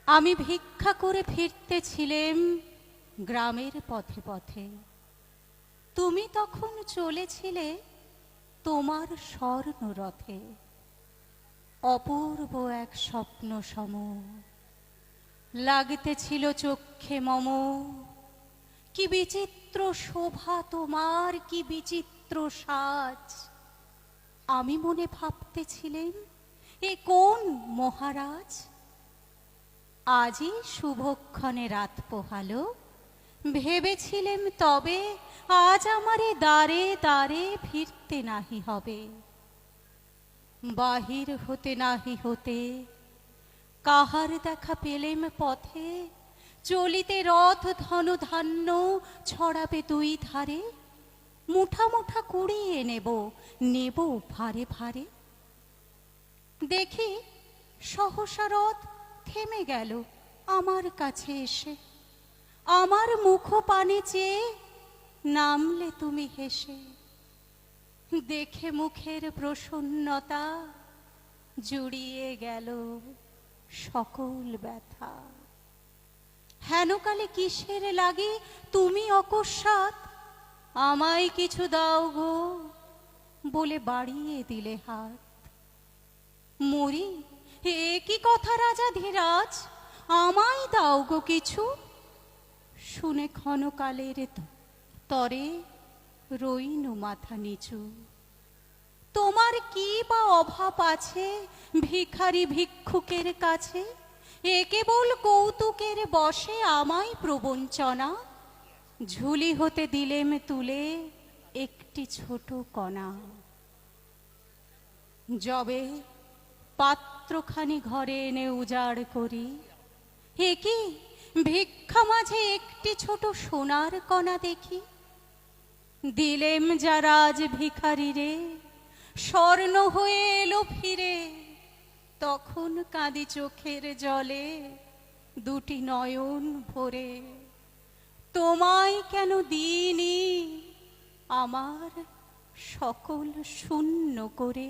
আমি ভিক্ষা করে ফিরতেছিলেম গ্রামের পথে পথে। তুমি তখন চলেছিলে তোমার স্বর্ণরথে। অপূর্ব এক স্বপ্ন সম লাগিতেছিল চক্ষে মম। কি বিচিত্র শোভা তোমার, কি বিচিত্র সাজ। আমি মনে ভাবতেছিলেম, এ কোন মহারাজ। আজই শুভক্ষণে রাত পোহালো, ভেবেছিলেম তবে আজ আমারে দ্বারে দ্বারে ফিরতে নাহি হবে। বাহির হতে নাহি হতে কাহার দেখা পেলেম পথে, চলিতে রথ ধন ধান্য ছড়াবে দুই ধারে। মুঠা মুঠা কুড়িয়ে নেব, নেব ভারে ভারে। দেখি সহসা রথ থেমে গেল আমার কাছে এসে। আমার মুখ পানে চেয়ে নামলে তুমি হেসে। দেখে মুখের প্রসন্নতা জুড়িয়ে গেল সকল ব্যথা। হেনকালে কিসের লাগে তুমি অকস্মাৎ আমায় কিছু দাও গো বলে বাড়িয়ে দিলে হাত। মরি, এ কি কথা রাজা ধীরাজ, আমায় দাও গো কিছু। শুনে ক্ষণকালের তরে রইনু মাথা নিচু। তোমার কি বা অভাব আছে ভিখারি ভিক্ষুকের কাছে। এ কেবল কৌতুকের বশে আমায় প্রবঞ্চনা। ঝুলি হতে দিলেম তুলে একটি ছোট কণা। যবে পাত্রখানি ঘরে এনে উজাড় করি, এ কি ভিক্ষা মাঝে একটি ছোট সোনার কণা দেখি। দিলেম যা রাজ ভিখারি রে, স্বর্ণ হয়ে এলো ফিরে। তখন কাঁদি চোখের জলে দুটি নয়ন ভরে। তোমায় কেন দিইনি আমার সকল শূন্য করে।